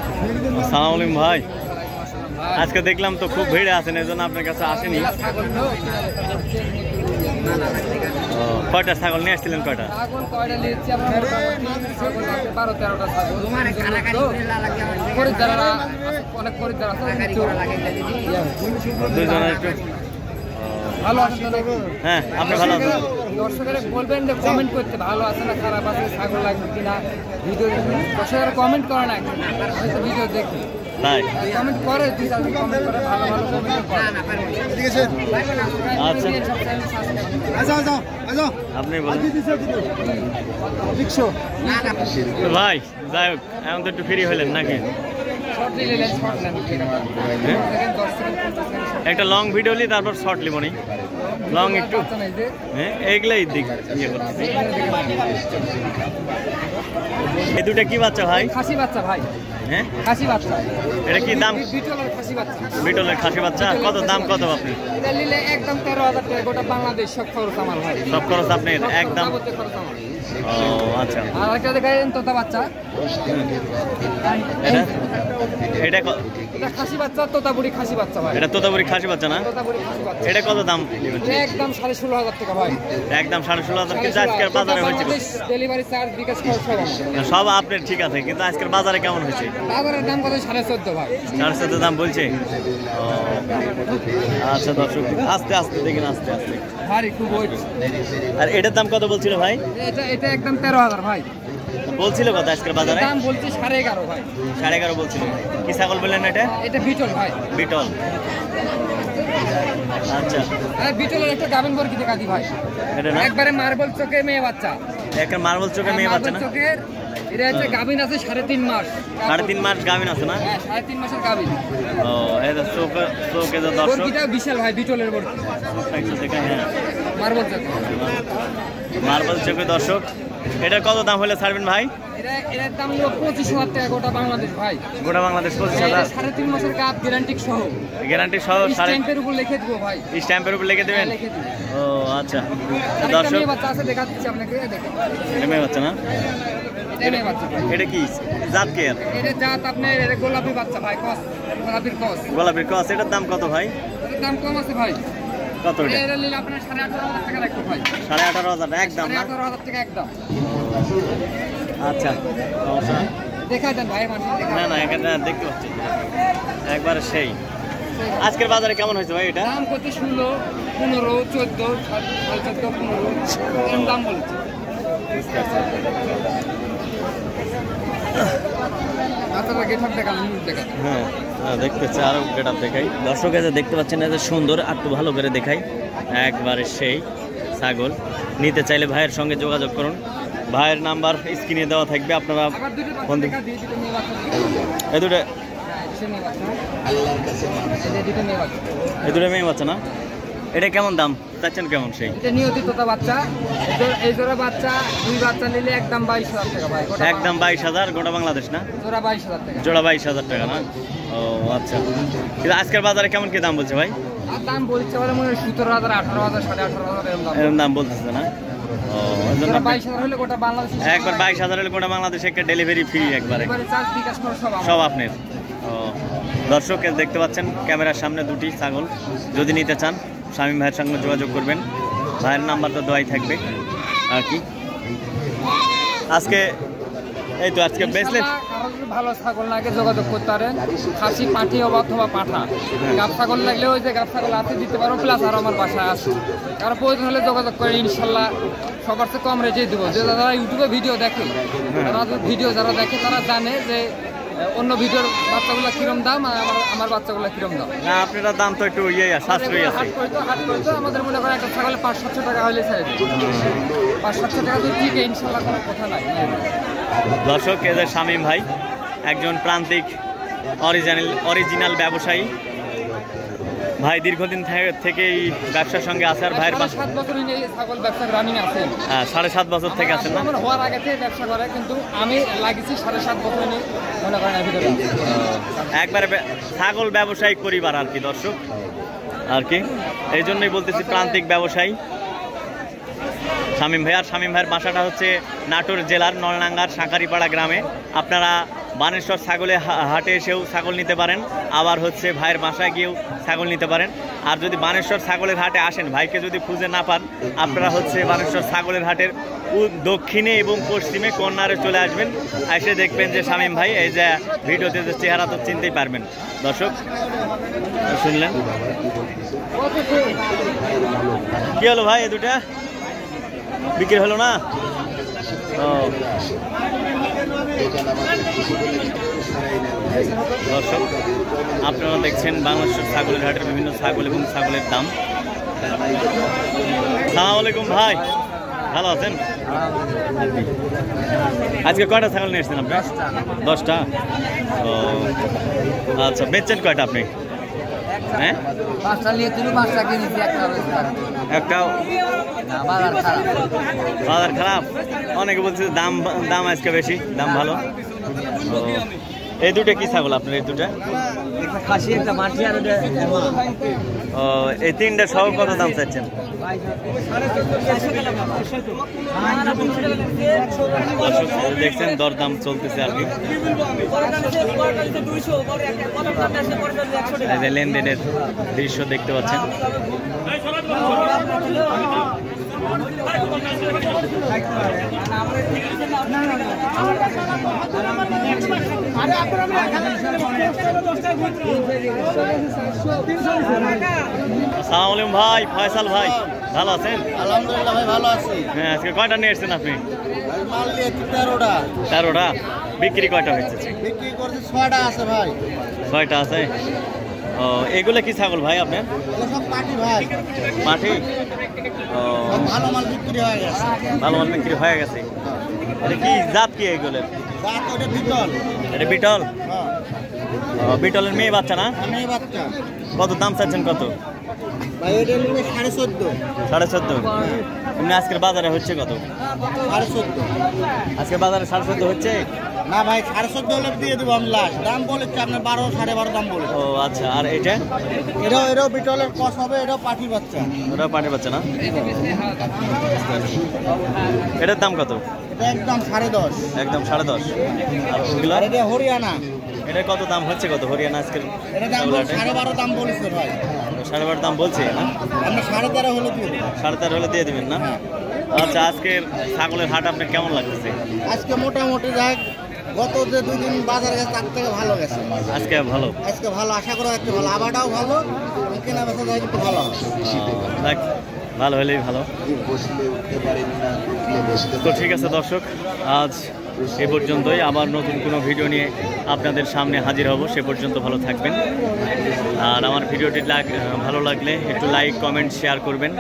আসসালামু আলাইকুম ভাই। আজকে দেখলাম তো খুব ভিড়ে আছেন, এই জন্য আপনার কাছে আসেনি। কয়টা ছাগল নিয়ে আসছিলেন? কয়টা? হ্যাঁ, আপনি ভালো আছেন? দর্শকেরা বলবেন যে কমেন্ট করতে, ভালো আছে না খারাপ আছে, ছাগল লাগবে কিনা, ভিডিও দর্শকেরা কমেন্ট করে না, ভিডিও দেখি তাই কমেন্ট করে, কমেন্ট করে, ভালো ভালো কমেন্ট করে। আচ্ছা আপনি বলেন ভাই। যাই হোক, এখন তো একটু ফ্রি হলেন নাকি? একটা লং ভিডিও নি, তারপর শর্ট লিব নি, লং একটু। হ্যাঁ, এইগুলাই দিক ইয়ে করতেছি। এই দুটা কি বাচ্চা ভাই? খাসি বাচ্চা ভাই। হ্যাঁ, খাসি বাচ্চা। এটা কি দাম? বিটলের খাসি বাচ্চা। বিটলের খাসি বাচ্চা কত দাম? কত আপনি? এটা নিলে একদম 13,000 টাকা, গোটা বাংলাদেশ সব খরচ আমার ভাই। সব খরচ আপনার একদম? ও আচ্ছা। আর একটা দেখাইলেন তোতা বাচ্চা। এটা এটা খাসি বাচ্চা, তোতাপুরি খাসি বাচ্চা ভাই। এটা তোতাপুরি খাসি বাচ্চা না? তোতাপুরি খাসি বাচ্চা। এটা কত দাম? একদম 16,500 টাকা ভাই। একদম 16,500। কিন্তু আজকের বাজারে হয়েছে ডেলিভারি চার্জ, বিকাশ খরচ সব আমার। সব আপনার ঠিক আছে, কিন্তু আজকের বাজারে কেমন হয়েছে? বাজারের দাম কত? 14,500 ভাই। 14,500 দাম বলছে। আচ্ছা দর্শক, আস্তে আস্তে দেখেন, আস্তে আস্তে। ভারী খুব ওই। আর এটার দাম কত বলছিল ভাই? এটা একদম 13,000 ভাই। বলছিল কত আজকের বাজারে? দাম বলছি 11,500 ভাই। 11,500 বলছিল। কি ছাগল বললেন এটা? এটা বিটল ভাই। বিটল। আচ্ছা, বিটলের একটা গাভিন বর্গি দেখা দি ভাই। এটা না একবারে মার্বেল চোখে মেয়ে বাচ্চা। একটা মার্বেল চোখে মেয়ে বাচ্চা না? চোখের এটা হচ্ছে গাভিন আছে 3.5 মাস। 3.5 মাস গাভিন আছে না? হ্যাঁ, 3.5 মাসের গাভিন। ও, এটা চোখে তো দর্শক। বর্গিটা বিশাল ভাই, বিটলের বর্গি। একটু দেখেন। হ্যাঁ, মার্বেল চোখে। মার্বেল চোখে দর্শক। এটা কত দাম হলে ছাড়বেন ভাই? এর দাম হলো 25,000 টাকা গোটা বাংলাদেশ ভাই। গোটা বাংলাদেশ 25,000। 3.5 মাসের গাব, গ্যারান্টি সহ। গ্যারান্টি সহ স্ট্যাম্পের উপর লিখে দেব ভাই। স্ট্যাম্পের উপর লিখে দেবেন? লিখে দেব। ও আচ্ছা দর্শক, দর্শক, মেয়ে বাচ্চা আছে, দেখা দিচ্ছি আপনাকে, দেখেন। এটা মেয়ে বাচ্চা না? এটা মেয়ে বাচ্চা। এটা কি জাত কি? এটা জাত আপনার গোলাপি বাচ্চা ভাই, কস, গোলাপির কস। গোলাপির ক্রস। এটার দাম কত ভাই? এর দাম কম আছে ভাই। কত এটা? এটা নিলে আপনার 18,500 টাকা রাখবো ভাই। 18,500 একদম না? 18,500 টাকা একদম। আচ্ছা, সমস্যা নেই। দেখা দেন ভাই, মানুষ দেখা। না না, এখানে দেখতে পাচ্ছি একবার সেই। আজকের বাজারে কেমন হয়েছে ভাই এটা? দাম কত? 16, 15, 14, 14, 15 এরকম দাম বলছে। আচ্ছা, গেট আপ দেখান, নিউজ দেখান। হ্যাঁ, দেখতে চাই, আরো গেট আপ দেখাই। দর্শক এসে দেখতে পাচ্ছেন, এত সুন্দর, আর একটু ভালো করে দেখাই। একবারে সেই ছাগল। নিতে চাইলে ভাইয়ের সঙ্গে যোগাযোগ করুন। ভাইয়ের নাম্বার স্ক্রিনে দেওয়া থাকবে, আপনারা ফোন দিন। এই দুটো এই দুটো মেয়ে বাচ্চা না? এটা কেমন দাম চাচ্ছেন? কেমন সেই? এটা নিয়মিত তোতা বাচ্চা। এই জোড়া বাচ্চা, দুই বাচ্চা নিলে একদম 22,000 টাকা ভাই। একদম 22,000 গোটা বাংলাদেশ না? জোড়া 22,000 টাকা। জোড়া 22,000 টাকা না? ও আচ্ছা। কিন্তু আজকের বাজারে কেমন কি দাম বলছে ভাই? আর দাম বলছে বলে মনে হয় 17,000, 18,000, 18,500 এরকম দাম বলতেছে না? ও, ওই জন্য 22,000 হলে গোটা বাংলাদেশ। একবার 22,000 হলে গোটা বাংলাদেশে একটা ডেলিভারি ফ্রি একবারে চার্জ, বিকাশ খরচ সব আপনার। ও দর্শক দেখতে পাচ্ছেন ক্যামেরার সামনে দুটি ছাগল। যদি নিতে চান শামীম ভাইয়ের সঙ্গে যোগাযোগ করবেন। ভাইয়ের নাম্বার তো দেওয়াই থাকবে। আর কি আজকে এই তো আজকে বেচলে ভালো ছাগল লাগে যোগাযোগ করতে পারেন। খাসি, পাঠি অথবা পাঠা। গাব ছাগল লাগলে ওই যে গাব ছাগল আছে দিতে পারো, প্লাস আর আমার বাসায় আছে। কারো প্রয়োজন হলে যোগাযোগ করে ইনশাল্লাহ সবার চেয়ে কম রেটে দেবো। যে যারা ইউটিউবে ভিডিও দেখে, তারা ভিডিও যারা দেখে তারা জানে যে অন্য ভিডিওর বাচ্চাগুলো কিরম দাম আর আমার বাচ্চাগুলো কিরম দাম। না, আপনারা দাম তো একটু সাশ্রয়ী আছে। হাট করতো আমাদের মনে করেন একটা ছাগলে 500-700 টাকা হলে ছেড়ে দিই। 500-700 টাকা তো ঠিক, ইনশাল্লাহ কোনো কথা নাই। দর্শক এদের শামীম ভাই একজন প্রান্তিক অরিজিনাল ব্যবসায়ী ভাই। দীর্ঘদিন থেকেই ব্যবসার সঙ্গে আছে। আর ভাইয়ের 7 বছর ছাগল ব্যবসা রানিং আছে। 7.5 বছর থেকে আছেন না? আমার হওয়ার আগে থেকে ব্যবসা করে, কিন্তু আমি লাগিয়েছি 7.5 বছর নিয়ে মনে করেন ভিতরে। একবারে ছাগল ব্যবসায়িক পরিবার আর কি দর্শক। আর কি এই জন্যই বলতেছি প্রান্তিক ব্যবসায়ী। শামীম ভাই। আর শামীম ভাইয়ের বাসাটা হচ্ছে নাটোর জেলার নলডাঙ্গার শাঁকারিপাড়া গ্রামে। আপনারা বানেশ্বর ছাগলে হাটে এসেও ছাগল নিতে পারেন, আবার হচ্ছে ভাইয়ের বাসায় গিয়েও ছাগল নিতে পারেন। আর যদি বানেশ্বর ছাগলের হাটে আসেন, ভাইকে যদি খুঁজে না পান, আপনারা হচ্ছে বানেশ্বর ছাগলের হাটের দক্ষিণে এবং পশ্চিমে কর্নারে চলে আসবেন। এসে দেখবেন যে শামীম ভাই এই যে ভিডিওতে যে চেহারা তো চিনতেই পারবেন। দর্শক শুনলেন কি হলো ভাই, এই দুটা বিক্রি হলো না? ও দর্শক আপনারা দেখছেন বাংলাদেশের ছাগলের হাটের বিভিন্ন ছাগল এবং ছাগলের দাম। আসসালামু আলাইকুম ভাই, ভালো আছেন? আজকে কয়টা ছাগল নিয়ে এসেছেন আপনি? 10টা। ও আচ্ছা, বেচছেন কয়টা আপনি? হ্যাঁ, 5টা নিয়ে তুমি 5টা কিনেছি, একটা বাজার খারাপ। অনেকে বলছে দাম আজকে বেশি, দাম ভালো। ও এই দুটো কি ছাগল আপনার? এই দুটা খাসি, একটা মাটি, আর ও এই 3টা সহ কত দাম চাচ্ছেন? দেখছেন দরদাম চলতেছে আর কি, লেনদেনের দৃশ্য দেখতে পাচ্ছেন। আসসালামু আলাইকুম ভাই, ফয়সাল ভাই, ভালো আছেন? আলহামদুলিল্লাহ ভাই, ভালো আছি। হ্যাঁ, আজকে কয়টা নিয়ে এসেছেন আপনি? মাল নিয়েছি 13টা। 13টা। বিক্রি কয়টা হয়েছে? বিক্রি করছি 6টা আছে ভাই। 6টা আছে। ও এগুলো কি ছাগল ভাই আপনার? এগুলো সব পাটি ভাই। পাটি। ও ভালো মাল বিক্রি হয়ে গেছে। ভালো মাল বিক্রি হয়ে গেছে। এটা কি জাত কি এগুলো? জাত ওটা বিটল। এটা বিটল? হ্যাঁ, বিটলের মেয়ে বাচ্চা না? মেয়ে বাচ্চা। কত দাম চাচ্ছেন কত? ভাই এটা নিবে 14.5। 14.5। এমনি আজকের বাজারে হচ্ছে কত? 14.5। আজকে বাজারে 14.5 হচ্ছে? না ভাই, 14.5 হলে দিয়ে দেবো আমি লাস্ট। দাম বলেছি আপনার 12, 12.5 দাম বলে। ও আচ্ছা। আর এটা? এটাও বিটলের কস হবে, এটাও পাটি বাচ্চা। ওটা পাটির বাচ্চা না? এটার দাম কত? এটা একদম 10.5। একদম 10.5। আর ওগুলো? আর এটা হরিয়ানা। এটা কত দাম হচ্ছে কত হরিয়ানা আজকের? এটা দাম 12.5 দাম বলেছে ভাই। 12.5 দাম বলছে না? আমরা 13.5 হলে দিয়ে দেবো। 13.5 হলে দিয়ে দিবেন না? আচ্ছা, আজকের ছাগলের হাট আপনার কেমন লাগতেছে? আজকে মোটামুটি যাক, গত যে 2 দিন বাজার গেছে তার থেকে ভালো গেছে। আজকে ভালো? আজকে ভালো, আশা করা যাচ্ছে ভালো। আবারটাও ভালো, কেনা বেচা যায় একটু ভালো হবে। যাক, ভালো হলেই ভালো। তো ঠিক আছে দর্শক, আজ এ পর্যন্তই। আবার নতুন কোনো ভিডিও নিয়ে আপনাদের সামনে হাজির হব। সে পর্যন্ত ভালো থাকবেন। আর আমার ভিডিওটি ভালো লাগলে একটু লাইক, কমেন্ট, শেয়ার করবেন।